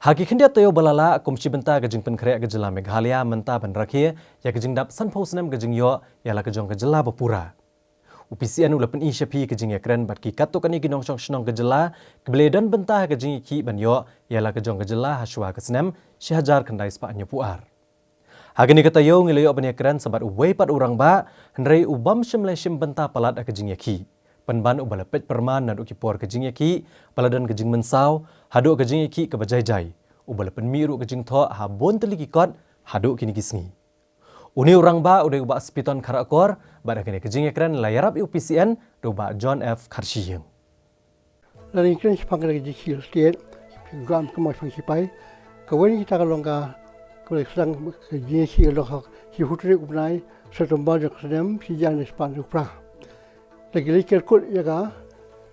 Hagi kendia tayo balala komisi benta gajing penkreak ke Jylla Meghalaya menta benrakhia ya gajing dap san posnem gajing yo ya la kejong ke Jylla bapura. UPCN ulapen isyapi gajing ya keren bat ki kato kani ginong chong shnong ke Jylla kebeledan benta gajing ki ban yo ya la kejong ke Jylla haswa ke senem syahajar kendai spa nyepuar. Hagi ni kata yo ngilayo ban ya keren sabat uwei pat orang ba hendrai ubam shimleshim benta palat ke Jingiakhih. Penban ubalapet perman dan ukipor ke Jingiakhih, baladan ke Jing mensau, haduk ke Jingiakhih ke bajai-jai. Ubalapen miru ke Jing tho habon teliki kot, haduk kini kisngi. Uni orang ba udah ubah Spiton Kharakor, pada kini ke Jingiakhih layarap UPCN ubah John F. Karshiyeng. Lalu kini sepangkat ke Jingiakhih setiap program kemajuan sipai, kawan kita kalau enggak kalau sedang ke Jingiakhih kalau hihutri ubnai setempat yang sedang sijan di sepan upra. Lagi kerkut jaga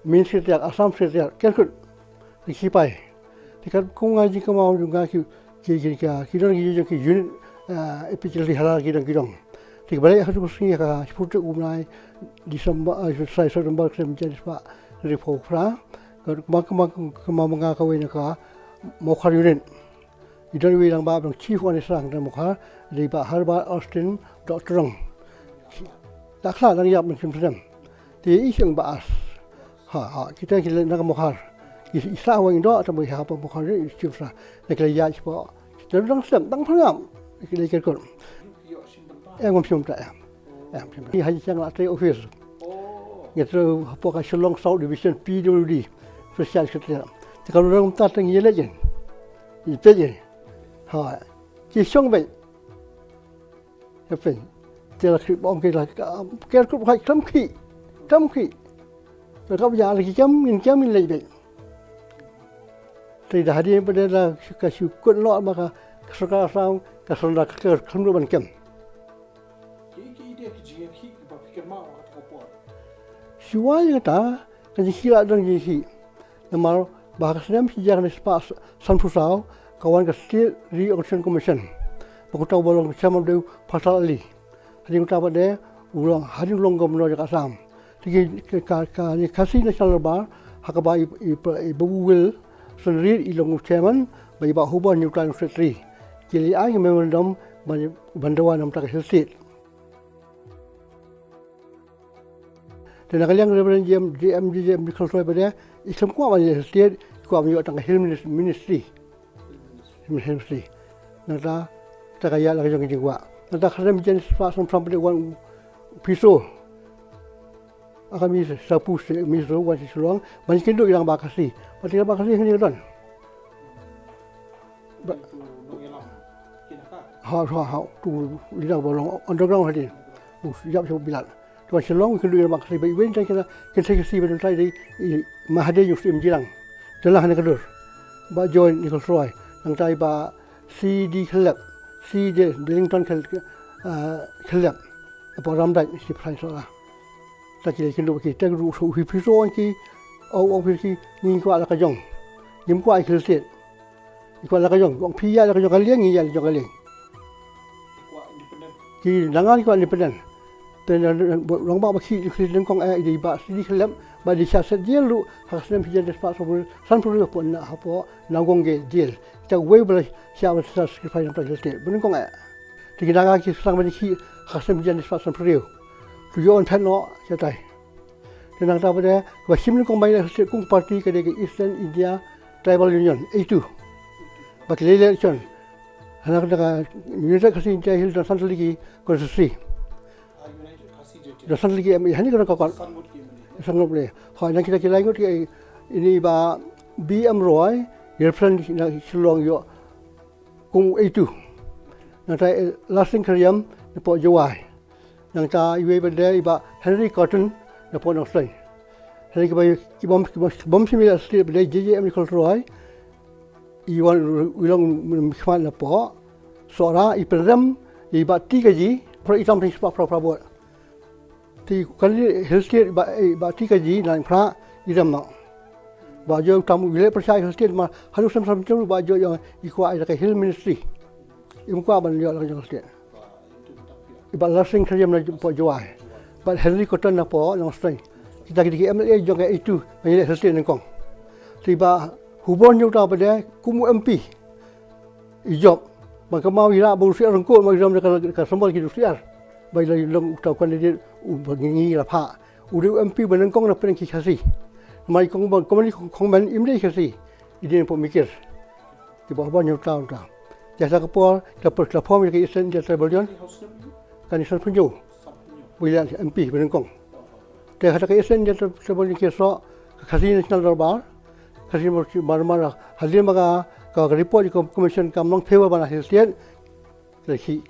min setiap asam setiap kerkut sipai. Tikat kung ngaji kemau juga kita jadi unit epically halal kita. Tiga balik harus kusini ka seputu umai di saya setempat menjadi sebab dari pokra. Kemau mengakui ka mokhar unit. Idan wilang ba bang chief wan isang dan mokhar di ba Harba Austin Dr. Tak salah yang macam Dia iseng baas. Kita nak mokhar. Isah orang Indo atau mereka apa mokhar ni istifra. Nak lihat sebab kita orang sedang tang pengam. Kita kerkut. Ngomong tak ya. Ini hanya sangat try office. Kita apa ka Shillong South Division PWD Special Secretary. Kalau orang tak tengi legend. Itu je. Kisong baik. Apa? Dia krip om kita kerkut pakai Kamki, mereka berjalan lagi jam ini lagi. Tidak hadir pada lah kesyukur lot maka kesekarang keserak kekeluaran kem. Ide Jingiakhih berfikir mau kata kopor. Siapa kata Jingiakhih ada Jingiakhih. Nama bahasa Islam sejarah sepas sanpusau kawan kestil Re-Auction Commission. Aku tahu bolong sama dia pasal ali. Hari kita pada ulang hari longgam menolak Assam. Jadi kasih nasional bar hakaba ibu will sendiri ilong chairman bagi bah hubungan neutral secretary. Jadi ay memorandum bantuan nam tak state. Dan kalian represent GM kalau pada Islam kuat bagi state kuat bagi tang ministry. Nada tak kaya lagi jangan jengwa. Nada kerana menjadi pasang sampai wan pisau. Kami sapu misro wajib seluang banyak kenduk yang bakasi. Banyak bakasi yang ni kan. Tu lidah bolong underground hadi. Siap siap bilat. Tu seluang kenduk yang bakasi. Baik baik kita kasi pada tadi mahade Yusuf Jilang. Jelah ni kedur. Ba join ni Roy. Yang tadi ba CD Club, CD Billington Club. Apa ramai si price lah. Tak kira kena kita rusuh hipisau ki, awak pergi ni kuat lah kajong, jam kuat kerset, kuat lah kajong, orang pia lah kajong kalian ni ya kajong kalian. Ki langan kuat independen. Dan orang bawa ki kerset kong di bas di kelam, badi siasat dia lu hasilnya pijat despat sebul, sanpuluh pun nak apa nanggung ke deal. Kita way boleh siapa sacrifice nampak kerset, bukan kong Tiga langan ki serang badi ki hasilnya pijat despat sanpuluh. Tujuan panel cetai. Dan kita pada wasim ni combine kung parti ke Eastern India Tribal Union itu. Bagi election. Anak kita United Kasih India Hill dan Central Ligi konstitusi. Dan Central Ligi ini kita kawan. Sangat boleh. Hari ini kita ingat ini ba BM Roy represent Shillong yo kung itu. Nanti lasting karyam di Port Jawai. Yang ta iwe pada iba Henry Cotton na po ng Australia. Henry kibom similar state pada JJM Nicole Roy iwan ulang mikman na po sora iperem iba 3 kg per itam ting spa pra. Ti kali healthcare iba 3 kg nang pra idam ma. Bajo tamu wile percaya healthcare ma harus sam bajo yang ikwa ida ke health ministry. Imkwa ban yo la healthcare. Iba lasting kerja menuju Port Jawai. But Henry Cotton na po ng Australia. Kita MLA juga itu banyak hasil nengkong. Tiba hubungan juga pada kumu MP Ijob maka mau ira berusia rengkut mau ram dekat sembol gitu siar bai la long utakan dia ngi la pha udah MP benengkong na pering kisasi mai kong bon komani kong ban imde kisasi ide pemikir di bawah tahun ta jasa kapol dapat platform ke isen jasa balion kan isen punju bulan MP benengkong te kata ke isen jasa sebelum kiso kasi national darbar kasi mar hadir maka ka report ko commission kam long favor bana hiltian lagi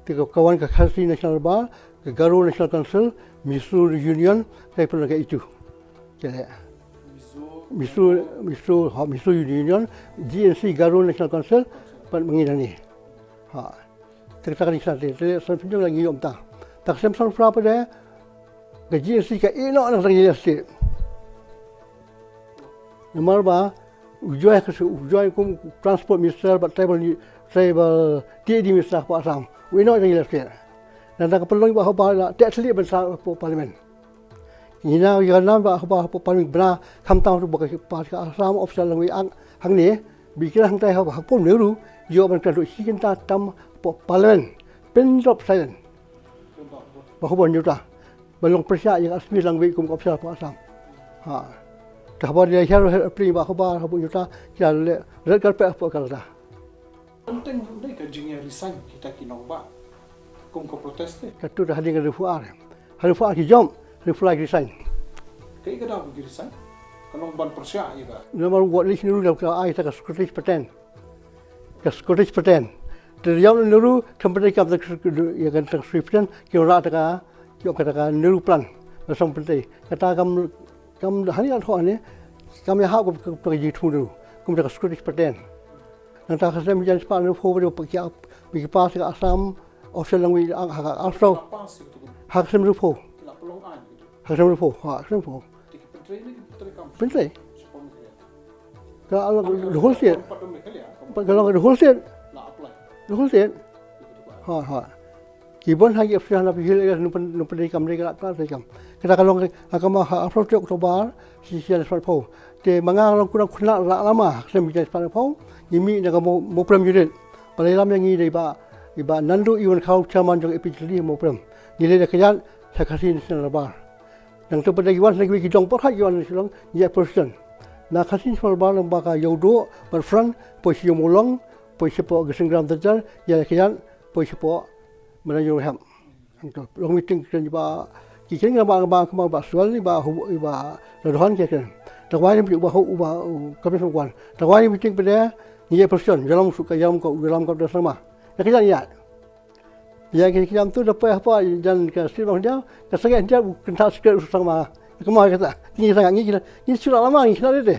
tiga kawan ke kasi national darbar ke Garu National Council Misu Union saya pernah ke itu jadi Misu Union GNC Garu National Council mengidani kita kan isat dia sampai lagi om tak sempat berapa dia ke GNC ke elok nak lagi sih nomor ba ujuai kum transport minister but travel di minister Pak Asam we know lagi sih dan tak perlu bahawa tak selit besar parlimen. Ina yang nama bahawa parlimen benar kamtang tu bagi parti Assam official langui hang ni bikin hang tay bahawa pun neru jauh berkata sikin tam parlimen pendop silent bahawa nyuta belum persia yang asmi langui kum official Pak Assam. Tak boleh dia harus apply bahawa nyuta jadi red carpet apa kalau dah. Penting ni kerjanya resign kita kinong ba. Kung ko proteste. Katu dah hadir refuar. Refuar ki jom, refuar ki resign. Kaya ka daw resign. Kanong ban persya iba. Nomor buat list nuru dah ai tak Scottish pattern. Ke Scottish pattern. Terjauh nuru company kam tak ya kan tak Spiton ki ora tak yo kata nuru plan. Pasang penting. Kata kam hari al ni kam ya ha ko pergi tu nuru. Kum tak Scottish pattern. Nang tak saya menjadi sepan nuru pada pergi pas ke Assam official langui also hak sem rupo hak sem rupo penting kalau the whole state kalau the whole state kibon hagi official na pihil nu pendai kam mereka tak sekam kita kalau agama approach Oktober sisian sepo te mangang kurang lama sem jadi sepo yimi na mo problem unit palalam yang ini iba nandu iwan kau chairman jong epideli mo prem nilai dah kerja saya kasih national bar yang tu pada iwan lagi kita jong perhat iwan silong ya person na kasih national bar lembaga yaudo berfront posisi mulong posisi po gesenggram terjar ya kerja posisi po menayu ham itu long meeting kerja iba kikir ngaba kemau basual iba rohan kekeren takwai ni uba kami semua takwai meeting pada ya person dalam suka dalam kau bersama. Kerja ya. Ya kerja tu dapat apa dan kasih bang dia, kasih dia kena sikit sama. Kemana kata? Ni sangat ni sudah lama ni kena deh.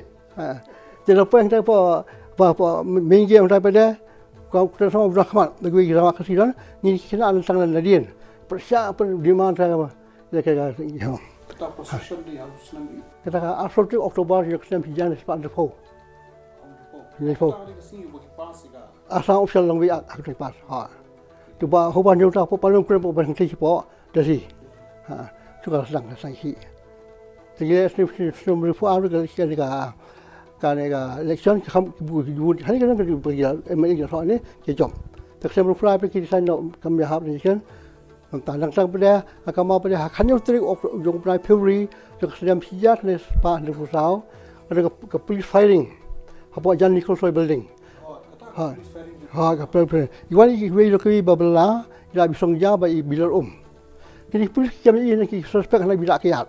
Jadi apa yang apa minggu yang daripada kau kena sama berahmat. Bagi kita kasih dan ni kena antang dan ladian. Persiapan di mana apa? Ya kerja. Kita position di harus nanti. Kita asal tu Oktober yang kita pinjam sepan depo. Asal official langui aku pas. Tu ba hoban yo ta paling kurang paling tinggi po dari. Juga sedang sanksi. Jadi sebelum reform ada kan election hari kan pergi MLA soal ni jom. Tak sebelum reform pergi desain kami hab election. Tentang pada agama pada kan yo trik jong pada February juga sedang pijak ni pa ni pusau ada ke police firing. Apa jangan Nicole Soy building. Kapal. Iwan ini lokasi babla, ia bisong jaba bilar Jadi polis kami ini suspek nak bidak kiat.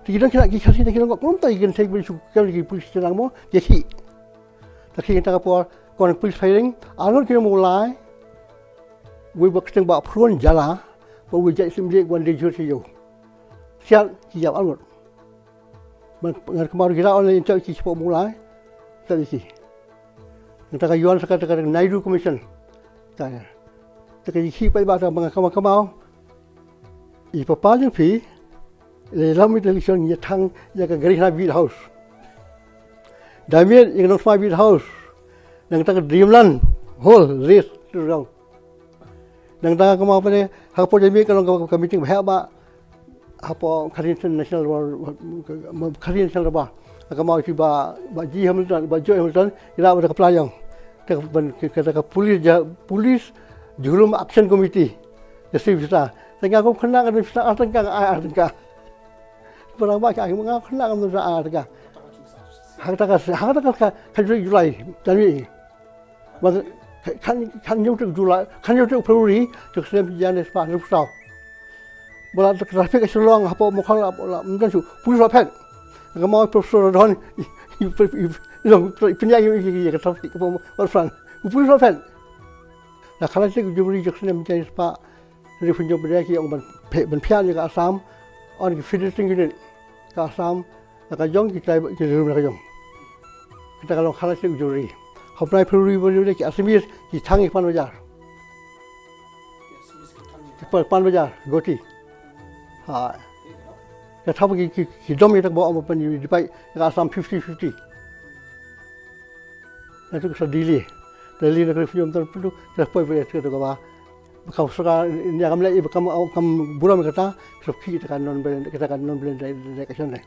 Tidak kena kasih kita nak kelom tak ikan saya beri suka lagi polis sedang mo jadi. Tak kita kapal kon polis firing, alor kita mulai. We berketeng bak pruan Jylla, we jadi sembilan wan dejur siyo. Sial kijap alor. Kemarin kita online cak kisah mulai. Tak isi. Kita kayuan sekarang Naidu Commission. Tak. Kita isi pada bahasa mengakamau. Ipa paling pi. Dalam election ni tang yang garis nabi house. Damian yang nak nabi house. Yang kita dreamland hall race tu orang. Yang kita kemau pada hapo jadi kalau meeting berapa hapo Kharakor national Kharakor national bah. Agama itu ba Hamilton, ba Joy Hamilton, ila ada kepelayang. kata polis jurum action committee jadi bisa tengah aku kena kan bisa tengah barang baca aku ngah kena kan bisa tengah hak tak kan Julai jadi kan Julai kan Februari terus dia pas rusau bola trafik selong apa mukal apa mungkin tu polis apa kan mau profesor don yang punya yang trafik apa orang polis apa nah kalau saya jumpa Jackson menjadi pak dari penjuru berdaki yang berpian ke Assam orang finishing unit ke Assam Lajong kita rumah Lajong kita kalau saya jumpa Hopnai Puri boleh ke Asmir di Tangi Pan Bajar Pan Bajar Goti ha kita tahu kita dom kita bawa apa ni di baik ke Assam 50-50 nanti kita Delhi nak film tertentu terus pergi ke apa kau sekarang ini akan melihat kamu buram kata sebab kita kan non blend dari kesana.